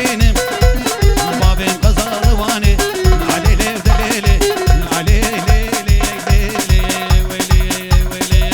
بينم بابين قزر واني علي ليل دليلي علي ليلي ليلي ويلي ويلي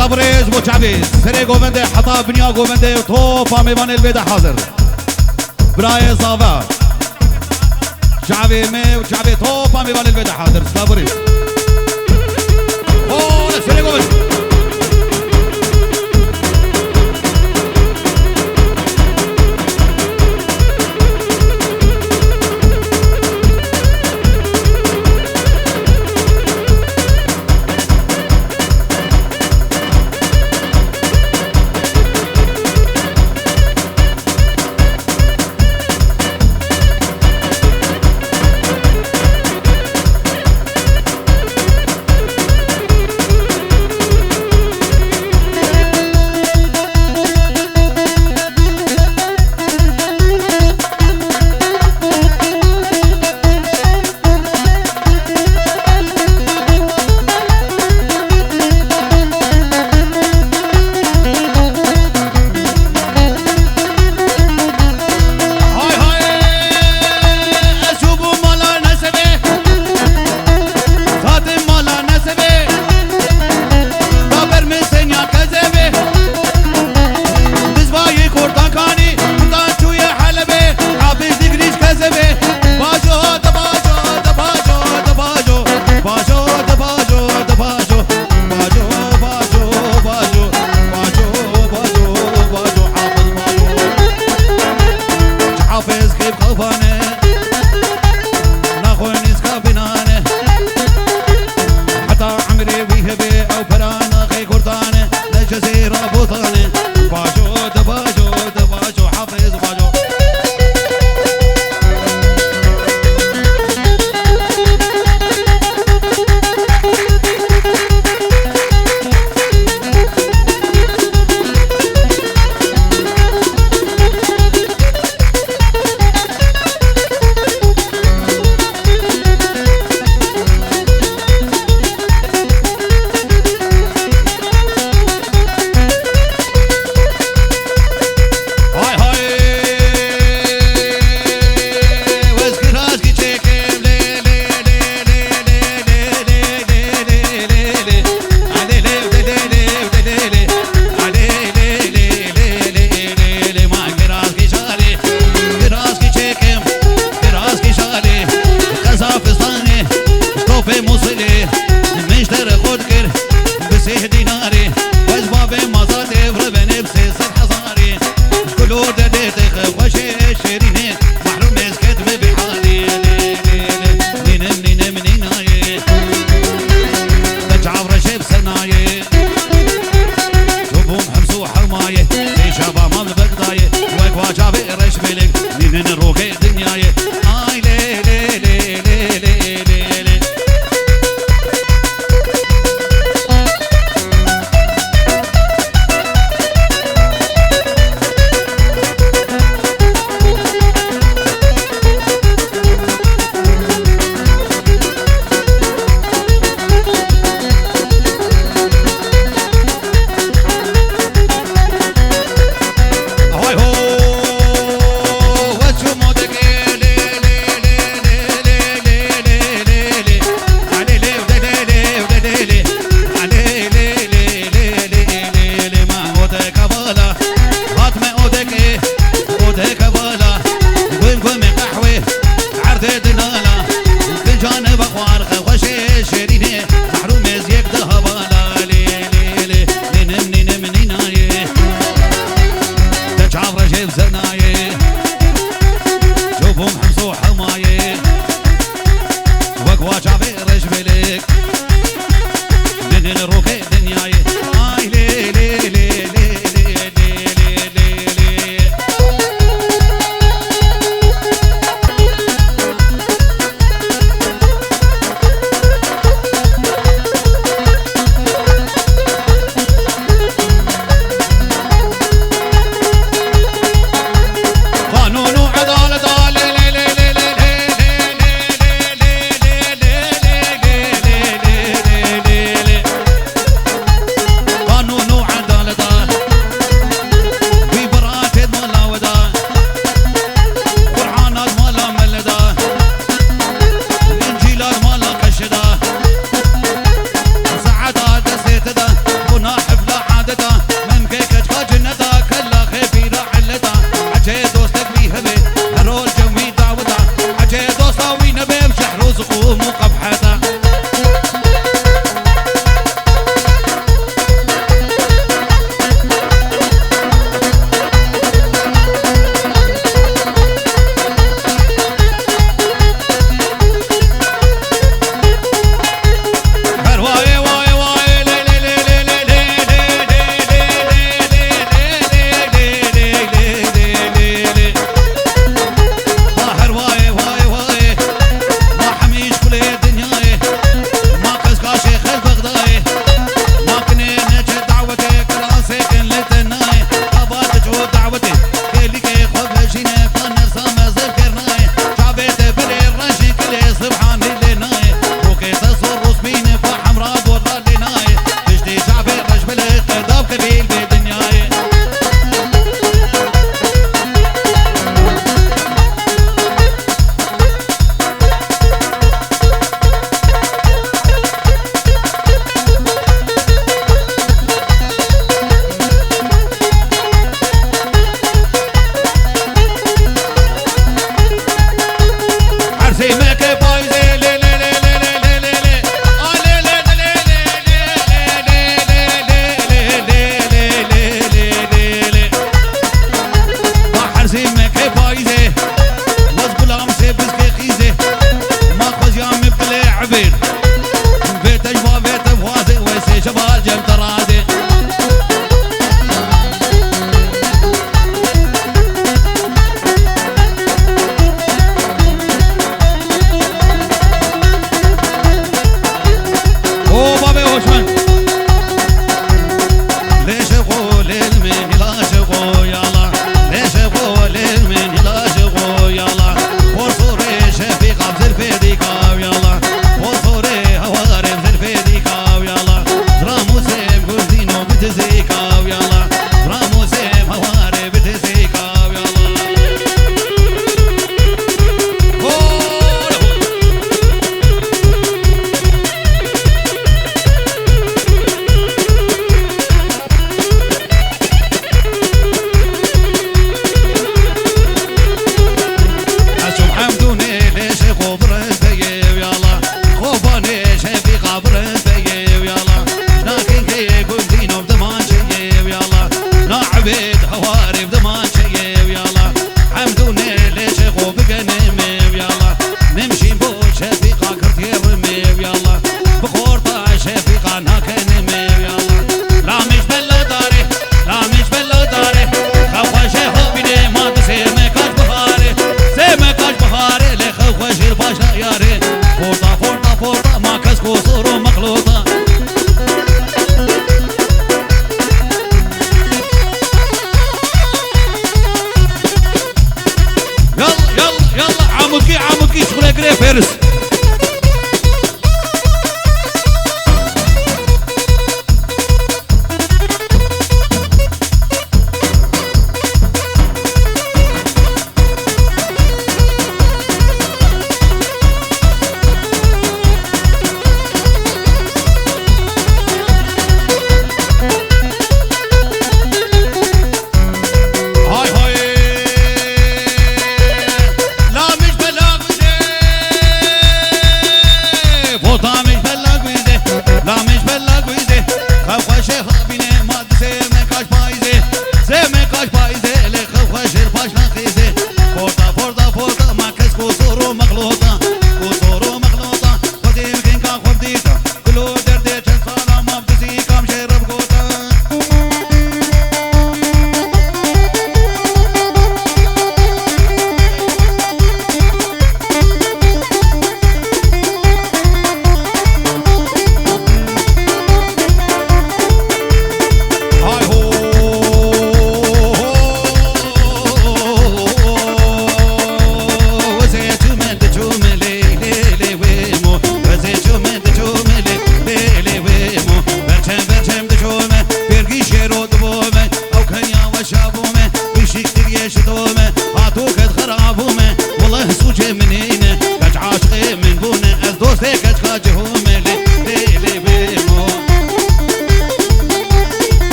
صبريز بو شعبيز سري قومنده حطا بنيا قومنده توفا ميوان البيدة حاضر براي صافا شعبي مي وشعبي توفا ميوان البيدة حاضر صبريز اوه سري قومنده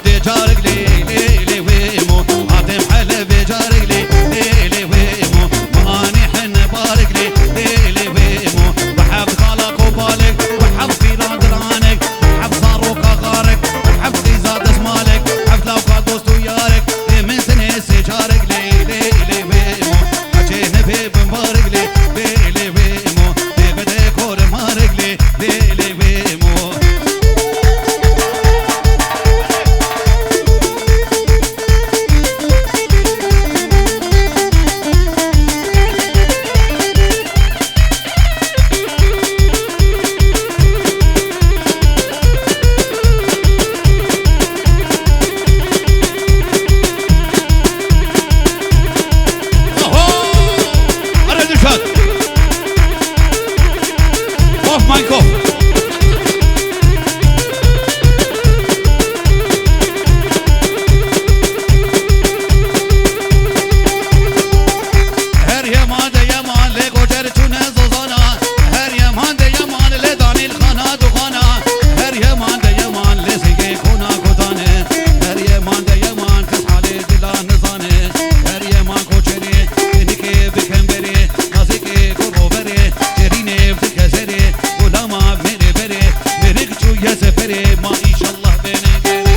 دي جارك لي لي ويمو عاطم حلب جارك لي لي ويمو ماني حن بارك لي لي ويمو وحب خالك وبالك وحب في رانك وحب صاروك غارك وحب في زاد اسمالك حب لو كادوست ويارك من سنة سجارك لي لي ويمو حجي نبي بمبارك لي لي ويمو بدي كور مارك لي لي ويمو Michael. Her yaman de yaman le gocer çune zozana. Her yaman de yaman le danil khana dukhana. Her yaman de yaman le sige khuna kutane. Her yaman de yaman kashale dilan nizane. Her yaman koçeri nike bikemberi nazike kuboveri cerine bkezeri. Ulama beni beri merikçu yeseferi maşallah beni geri.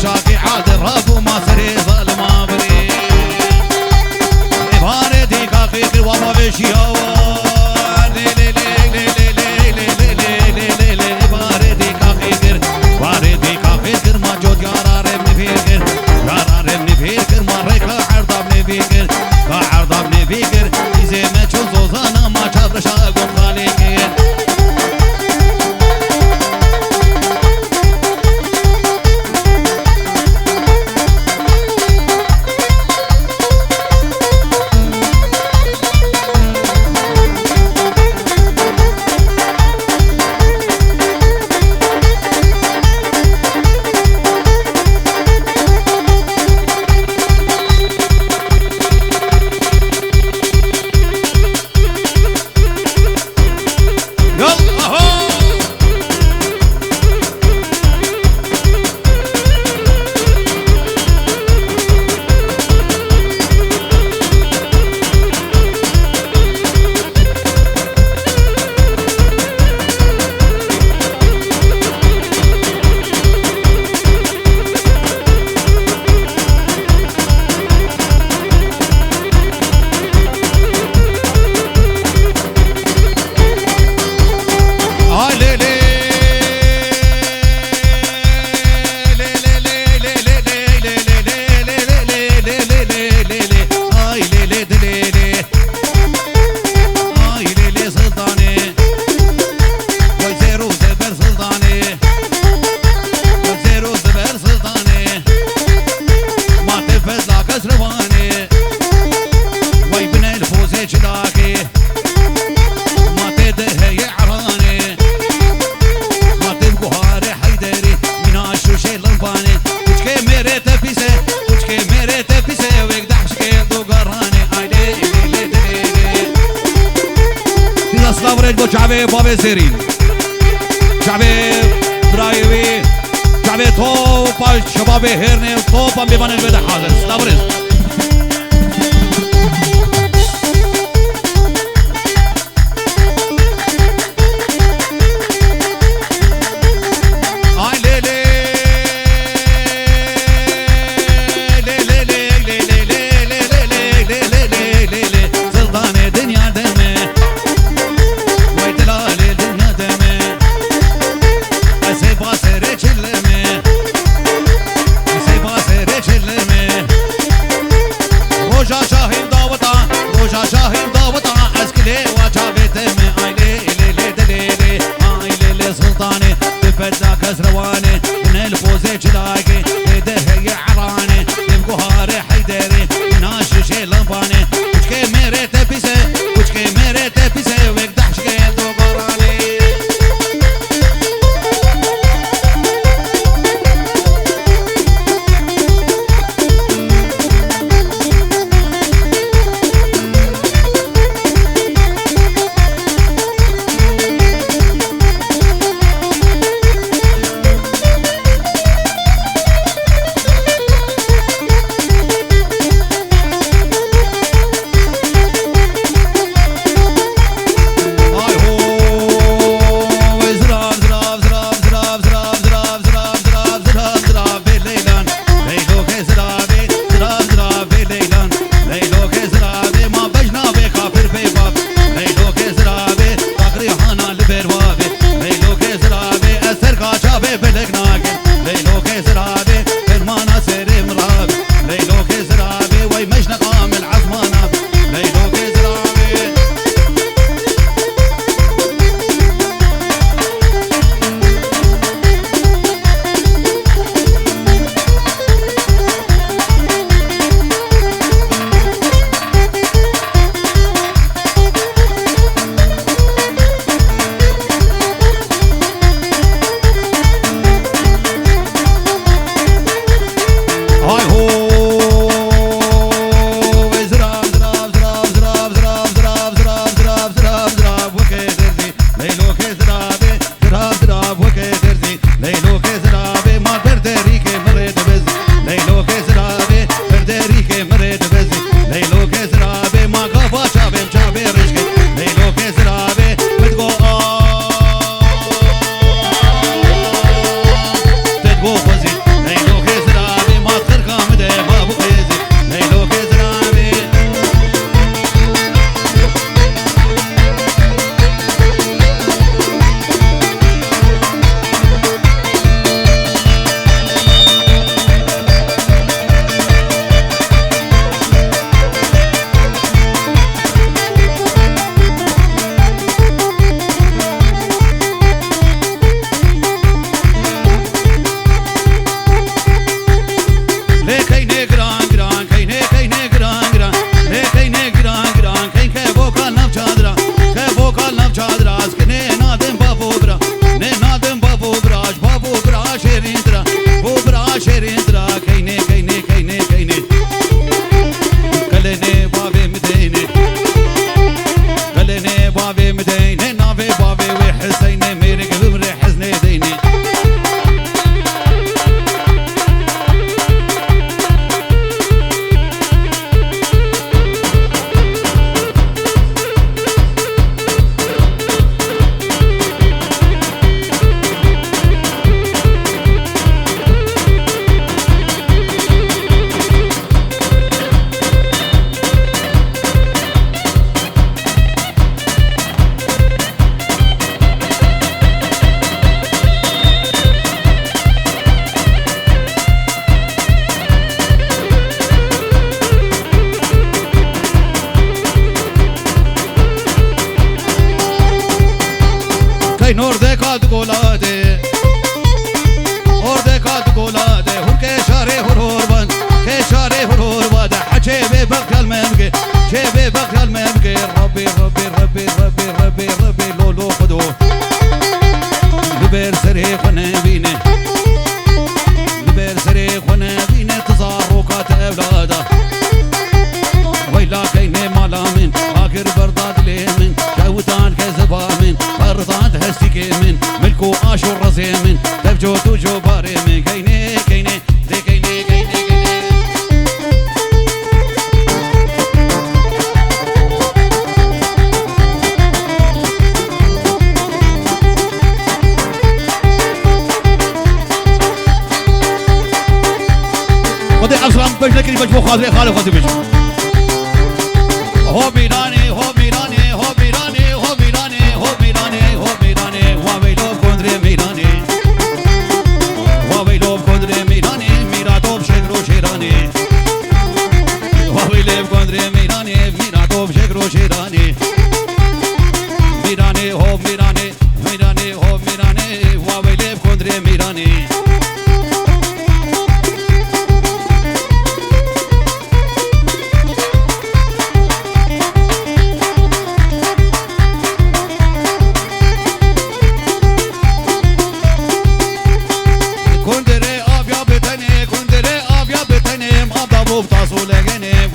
شاقي عادر رابو ما سري ظلم عبري إبارتي كاقيق وما بشيو لي لي لي لي لي لي لي لي لي لي لي إبارتي كاقيق واردي كاقيق ما جود يارارم نفيقر يارارم نفيقر ما ريكا عرضاب نفيقر كعرضاب نفيقر إذا ما تشوزو زانا ما تشابر شاقم خاليقر شعبي بابي سيرين شعبي برايوي شعبي توبا شبابي هيرني توبا بيبان البدا حاضر سلابرز زرواني من الفوزي جلاقي يده يعراني يبقوا هاري حيدري ناشش فاني وشكي ميري تبسي وشكي ميري تبسي ويقدح شكي دو قراني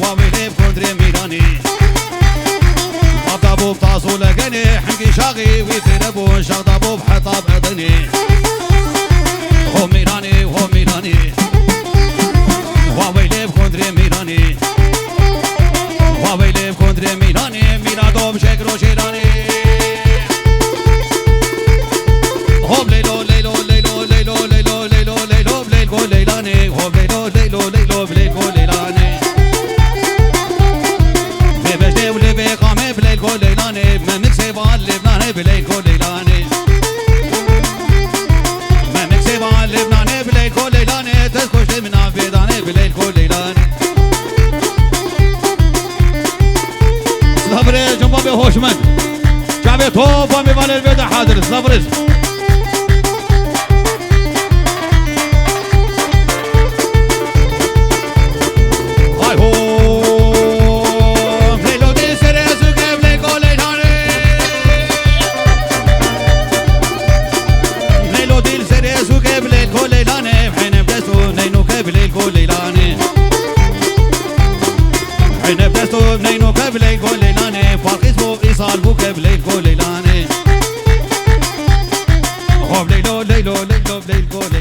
وويلي بكندري ميراني طابو بطاسو لقني حنقي شاغي ويفربو شغضبو بحطاب أدني هو ميراني هو ميراني وويلي بكندري ميراني وويلي بكندري ميراني ميرادو بشكرو شيراني هو بليلو ليلو ليلو ليلو ليلو ليلو ليلو بليلو ليلاني هو بليلو ليلو ليلو بليلو ليلاني ببجدي ولبي قامي بليلو ليلاني ما مكسيبان لبناني بليلو ليلاني ما مكسيبان لبناني بليلو ليلاني تسكوش من عبيداني بليلو ليلاني صبري جنبابي هوشمن شعبي توب ومي بالي البيت حاضر صبري نينو قبل قوليلاني فاقس بو إيصال بو قبل قوليلاني هو بليلو ليلو ليلو بليل قوليلاني